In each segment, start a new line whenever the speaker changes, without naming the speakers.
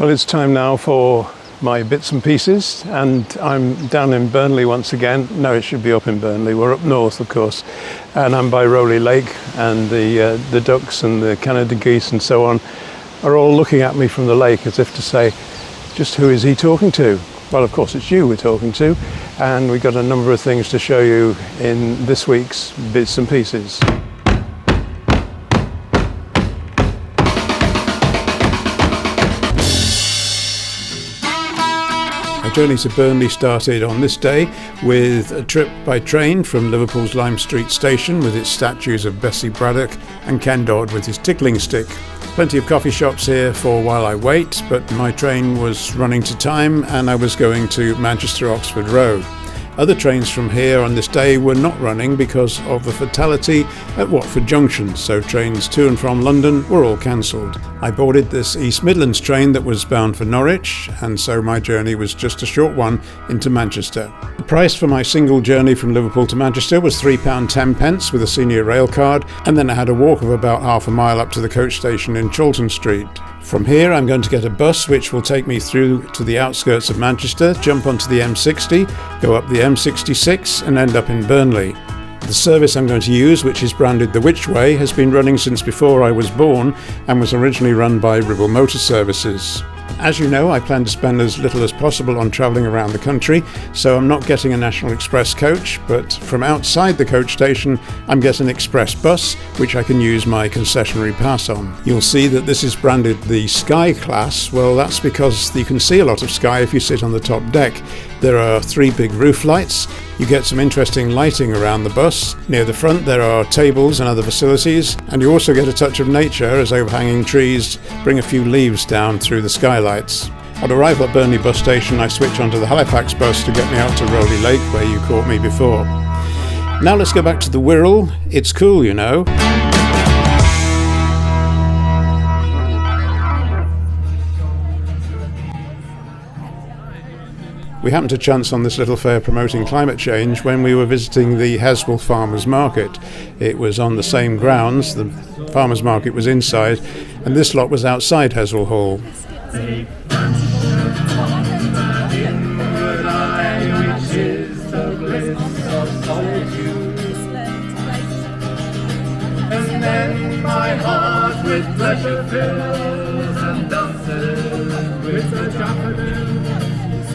Well, it's time now for my bits and pieces, and I'm down in Burnley once again. No, it should be up in Burnley. We're up north, of course, and I'm by Rowley Lake, and the ducks and the Canada geese and so on are all looking at me from the lake as if to say, just who is he talking to? Well, of course, it's you we're talking to, and we've got a number of things to show you in this week's bits and pieces. Our journey to Burnley started on this day with a trip by train from Liverpool's Lime Street station with its statues of Bessie Braddock and Ken Dodd with his tickling stick. Plenty of coffee shops here for while I wait, but my train was running to time and I was going to Manchester Oxford Road. Other trains from here on this day were not running because of the fatality at Watford Junction, so trains to and from London were all cancelled. I boarded this East Midlands train that was bound for Norwich, and so my journey was just a short one into Manchester. The price for my single journey from Liverpool to Manchester was £3.10 with a senior rail card, and then I had a walk of about half a mile up to the coach station in Chorlton Street. From here I'm going to get a bus which will take me through to the outskirts of Manchester, jump onto the M60, go up the M66 and end up in Burnley. The service I'm going to use, which is branded the Which Way, has been running since before I was born and was originally run by Wirral Motor Services. As you know, I plan to spend as little as possible on travelling around the country, so I'm not getting a National Express coach, but from outside the coach station I'm getting an express bus, which I can use my concessionary pass on. You'll see that this is branded the Sky class. Well, that's because you can see a lot of sky if you sit on the top deck. There are 3 big roof lights. You get some interesting lighting around the bus. Near the front there are tables and other facilities, and you also get a touch of nature as overhanging trees bring a few leaves down through the skylights. On arrival at Burnley bus station I switch onto the Halifax bus to get me out to Rowley Lake where you caught me before. Now let's go back to the Wirral. It's cool, you know. We happened to chance on this little fair promoting climate change when we were visiting the Heswall Farmers Market. It was on the same grounds, the Farmers Market was inside, and this lot was outside Heswall Hall.
And then my heart with pleasure fills and dances with the daffodils.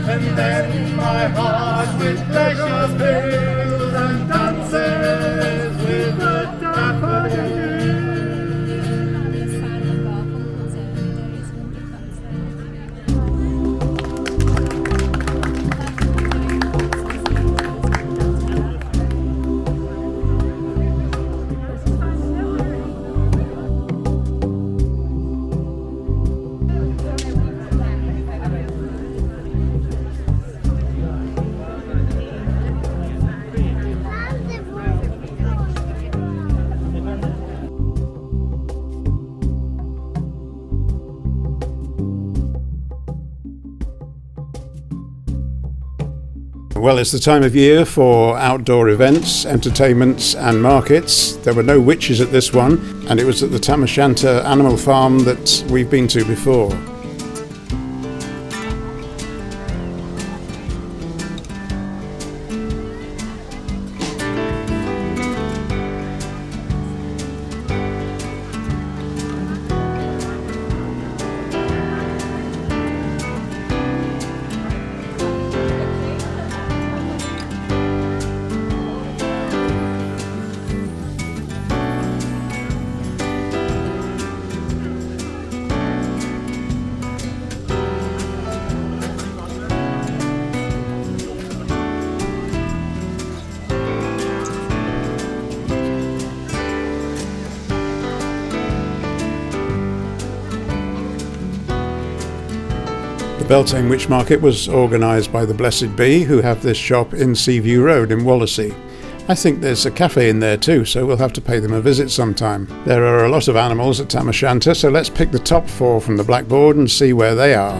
And then my heart with pleasure fills and dances with the daffodils.
Well, it's the time of year for outdoor events, entertainments and markets. There were no witches at this one, and it was at the Tam O'Shanter Animal Farm that we've been to before. The Beltane Witch Market was organised by the Blessed Bee, who have this shop in Seaview Road in Wallasey. I think there's a cafe in there too, so we'll have to pay them a visit sometime. There are a lot of animals at Tam O'Shanter, so let's pick the top 4 from the blackboard and see where they are.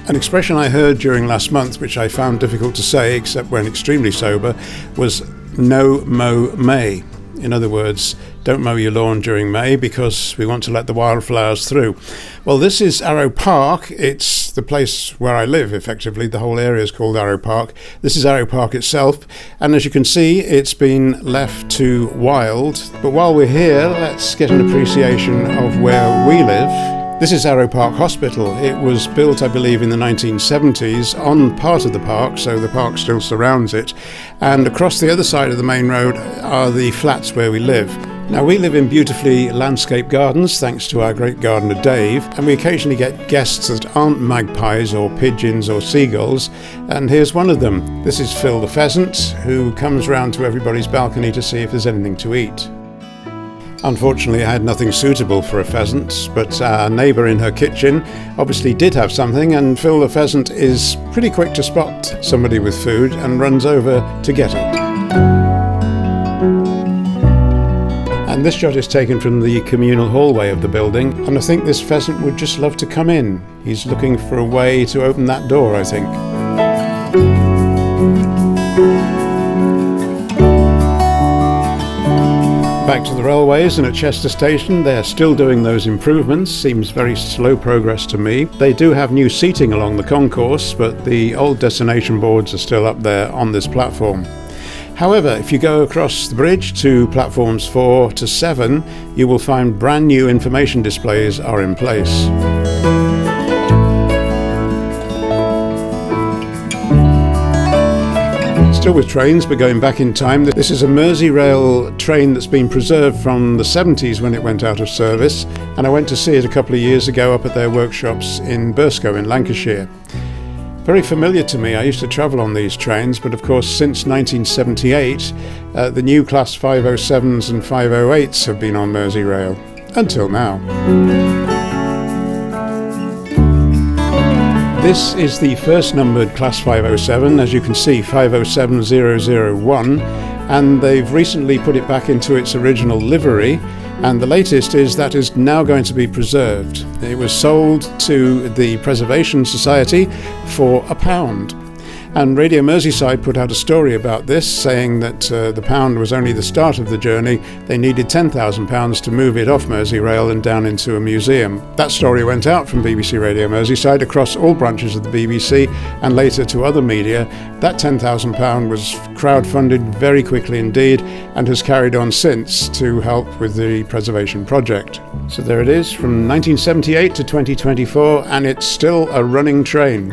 An expression I heard during last month, which I found difficult to say except when extremely sober, was no mow May. In other words, don't mow your lawn during May because we want to let the wildflowers through. Well, this is Arrow Park. It's the place where I live, effectively. The whole area is called Arrow Park. This is Arrow Park itself, and as you can see, it's been left to wild. But while we're here, let's get an appreciation of where we live. This is Arrow Park Hospital. It was built, I believe, in the 1970s on part of the park, so the park still surrounds it. And across the other side of the main road are the flats where we live. Now, we live in beautifully landscaped gardens, thanks to our great gardener Dave, and we occasionally get guests that aren't magpies or pigeons or seagulls, and here's one of them. This is Phil the pheasant, who comes round to everybody's balcony to see if there's anything to eat. Unfortunately, I had nothing suitable for a pheasant, but our neighbour in her kitchen obviously did have something, and Phil the pheasant is pretty quick to spot somebody with food and runs over to get it. And this shot is taken from the communal hallway of the building, and I think this pheasant would just love to come in. He's looking for a way to open that door, I think. Back to the railways and at Chester Station, they're still doing those improvements. Seems very slow progress to me. They do have new seating along the concourse, but the old destination boards are still up there on this platform. However, if you go across the bridge to platforms 4 to 7, you will find brand new information displays are in place. Still with trains, but going back in time, this is a Merseyrail train that's been preserved from the 70s when it went out of service, and I went to see it a couple of years ago up at their workshops in Burscough in Lancashire. Very familiar to me. I used to travel on these trains, but of course since 1978 the new Class 507s and 508s have been on Merseyrail, until now. This is the first numbered Class 507, as you can see, 507001, and they've recently put it back into its original livery, and the latest is that is now going to be preserved. It was sold to the Preservation Society for £1. And Radio Merseyside put out a story about this, saying that the pound was only the start of the journey. They needed £10,000 to move it off Merseyrail and down into a museum. That story went out from BBC Radio Merseyside across all branches of the BBC and later to other media. That £10,000 was crowdfunded very quickly indeed and has carried on since to help with the preservation project. So there it is, from 1978 to 2024, and it's still a running train.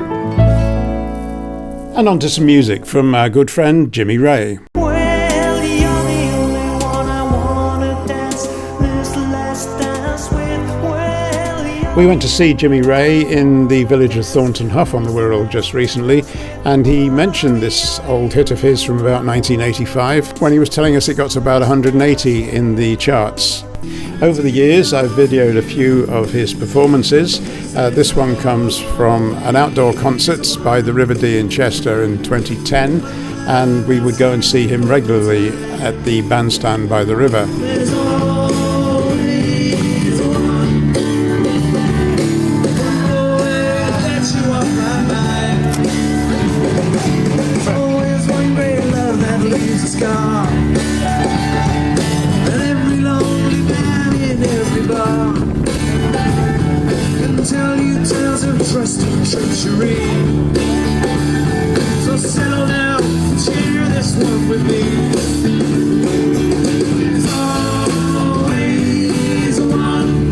And on to some music from our good friend Jimmy Rae.
Well, you're the only one I wanna dance this last dance with. Well,
we went to see Jimmy Rae in the village of Thornton Hough on the Wirral just recently, and he mentioned this old hit of his from about 1985 when he was telling us it got to about 180 in the charts. Over the years, I've videoed a few of his performances. This one comes from an outdoor concert by the River Dee in Chester in 2010, and we would go and see him regularly at the bandstand by the river.
So settle down and share this one with me. There's always one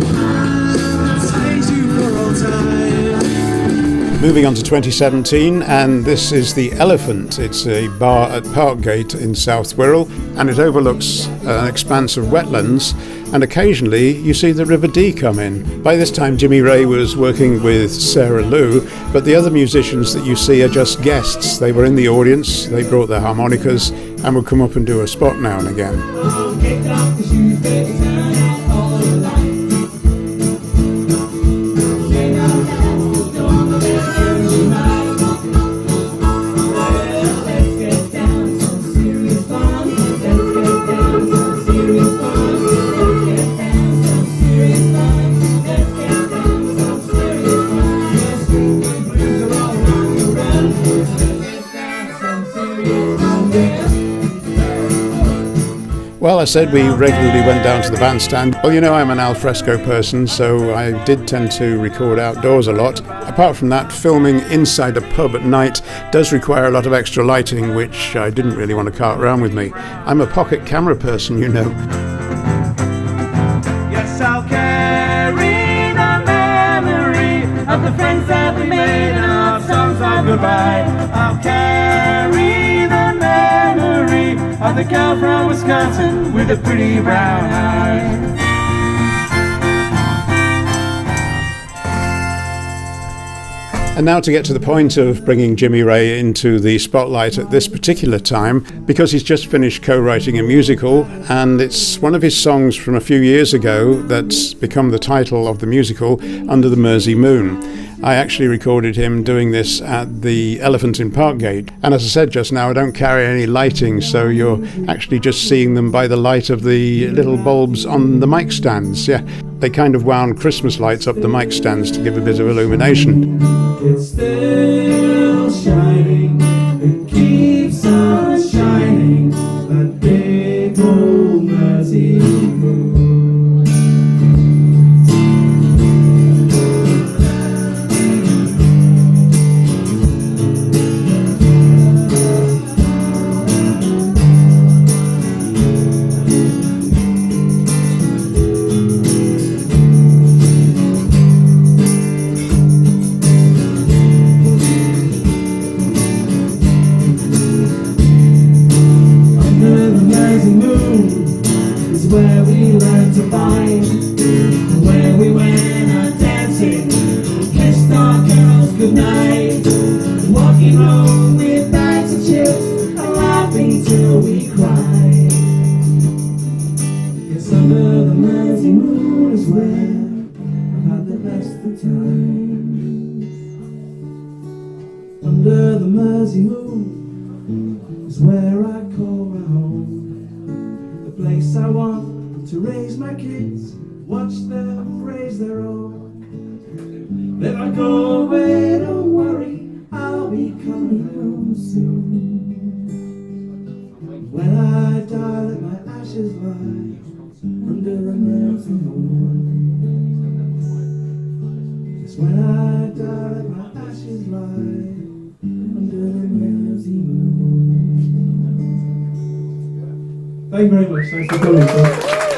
that stays you for all time.
Moving on to 2017, and this is the Elephant. It's a bar at Parkgate in South Wirral, and it overlooks an expanse of wetlands, and occasionally you see the River Dee come in. By this time Jimmy Rae was working with Sarah Lou, but the other musicians that you see are just guests. They were in the audience, they brought their harmonicas and would come up and do a spot now and again. I said, we regularly went down to the bandstand. Well, you know, I'm an alfresco person, so I did tend to record outdoors a lot. Apart from that, filming inside a pub at night does require a lot of extra lighting, which I didn't really want to cart around with me. I'm a pocket camera person, you know.
Yes, I'll carry the memory of the friends that we made and our songs of goodbye. I'll carry the memory of the girl from Wisconsin with a pretty brown eye.
And now to get to the point of bringing Jimmy Rae into the spotlight at this particular time, because he's just finished co-writing a musical, and it's one of his songs from a few years ago that's become the title of the musical, Under the Mersey Moon. I actually recorded him doing this at the Elephant in Parkgate, and as I said just now, I don't carry any lighting, so you're actually just seeing them by the light of the little bulbs on the mic stands. Yeah, they kind of wound Christmas lights up the mic stands to give a bit of illumination.
It's still shining, it keeps on shining, that big old Mersey moon. Where we learned to find, where we went a-dancing, kissed our girls goodnight, walking home with bags of chips, and laughing till we cried. Yes, under the Mersey moon is where I've had the best of times. Under the Mersey moon is where I call my home. Place I want to raise my kids, watch them raise their own. Then I go away, don't worry, I'll be coming home soon. When I die, let my ashes lie under the Mersey moon. Just when I die, let my ashes lie under the Mersey moon. Thank you very much. Thanks for coming.